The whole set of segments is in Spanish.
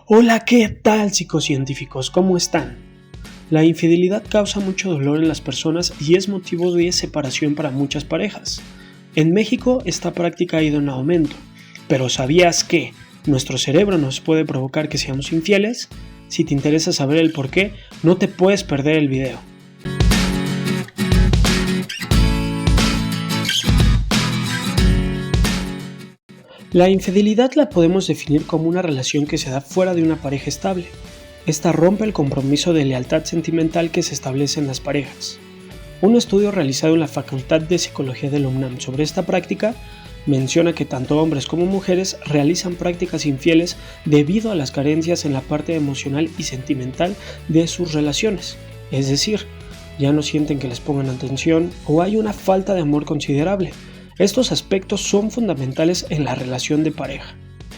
Hola, ¿qué tal, psicocientíficos? ¿Cómo están? La infidelidad causa mucho dolor en las personas y es motivo de separación para muchas parejas. En México esta práctica ha ido en aumento, pero ¿sabías que nuestro cerebro nos puede provocar que seamos infieles? Si te interesa saber el por qué, no te puedes perder el video. La infidelidad la podemos definir como una relación que se da fuera de una pareja estable. Esta rompe el compromiso de lealtad sentimental que se establece en las parejas. Un estudio realizado en la Facultad de Psicología de la UNAM sobre esta práctica menciona que tanto hombres como mujeres realizan prácticas infieles debido a las carencias en la parte emocional y sentimental de sus relaciones. Es decir, ya no sienten que les pongan atención o hay una falta de amor considerable. Estos aspectos son fundamentales en la relación de pareja.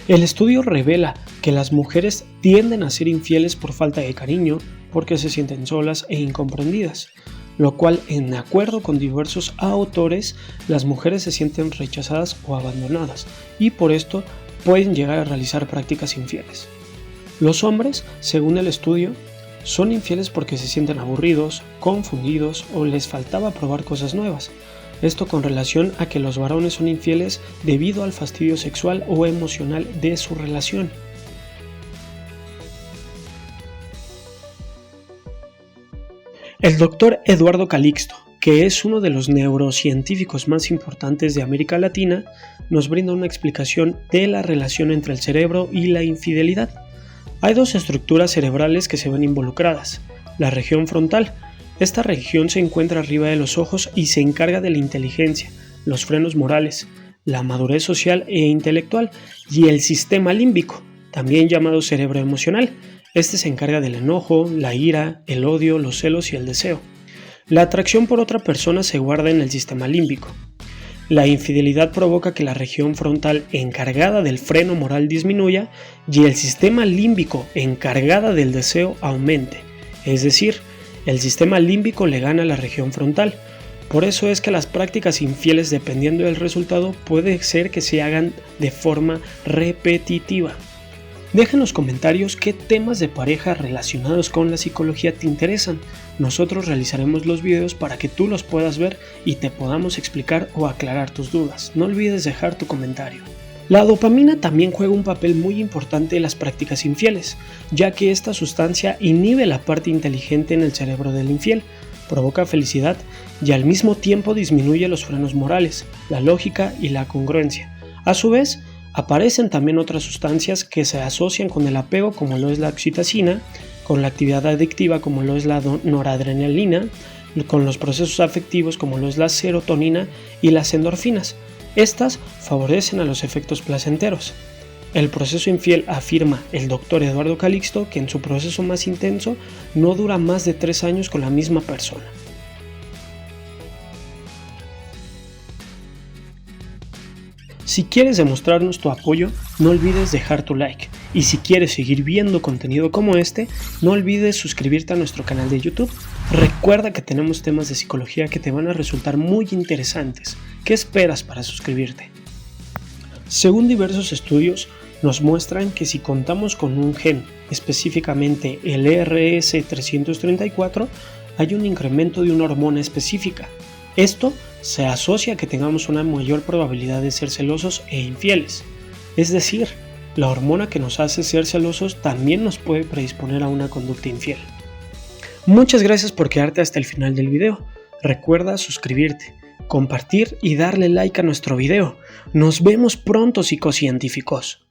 El estudio revela que las mujeres tienden a ser infieles por falta de cariño, porque se sienten solas e incomprendidas, lo cual, en acuerdo con diversos autores, las mujeres se sienten rechazadas o abandonadas y por esto pueden llegar a realizar prácticas infieles. Los hombres, según el estudio, son infieles porque se sienten aburridos, confundidos o les faltaba probar cosas nuevas. Esto con relación a que los varones son infieles debido al fastidio sexual o emocional de su relación. El doctor Eduardo Calixto, que es uno de los neurocientíficos más importantes de América Latina, nos brinda una explicación de la relación entre el cerebro y la infidelidad. Hay dos estructuras cerebrales que se ven involucradas: la región frontal. Esta región se encuentra arriba de los ojos y se encarga de la inteligencia, los frenos morales, la madurez social e intelectual, y el sistema límbico, también llamado cerebro emocional. Este se encarga del enojo, la ira, el odio, los celos y el deseo. La atracción por otra persona se guarda en el sistema límbico. La infidelidad provoca que la región frontal encargada del freno moral disminuya y el sistema límbico encargada del deseo aumente, es decir, el sistema límbico le gana a la región frontal. Por eso es que las prácticas infieles, dependiendo del resultado, puede ser que se hagan de forma repetitiva. Deja en los comentarios qué temas de pareja relacionados con la psicología te interesan. Nosotros realizaremos los videos para que tú los puedas ver y te podamos explicar o aclarar tus dudas. No olvides dejar tu comentario. La dopamina también juega un papel muy importante en las prácticas infieles, ya que esta sustancia inhibe la parte inteligente en el cerebro del infiel, provoca felicidad y al mismo tiempo disminuye los frenos morales, la lógica y la congruencia. A su vez, aparecen también otras sustancias que se asocian con el apego, como lo es la oxitocina, con la actividad adictiva, como lo es la noradrenalina, con los procesos afectivos, como lo es la serotonina y las endorfinas. Estas favorecen a los efectos placenteros. El proceso infiel, afirma el doctor Eduardo Calixto, que en su proceso más intenso no dura más de 3 años con la misma persona. Si quieres demostrarnos tu apoyo, no olvides dejar tu like. Y si quieres seguir viendo contenido como este, no olvides suscribirte a nuestro canal de YouTube. Recuerda que tenemos temas de psicología que te van a resultar muy interesantes. ¿Qué esperas para suscribirte? Según diversos estudios, nos muestran que si contamos con un gen, específicamente el ERS-334, hay un incremento de una hormona específica. Esto se asocia a que tengamos una mayor probabilidad de ser celosos e infieles. Es decir, la hormona que nos hace ser celosos también nos puede predisponer a una conducta infiel. Muchas gracias por quedarte hasta el final del video. Recuerda suscribirte, compartir y darle like a nuestro video. Nos vemos pronto, psicocientíficos.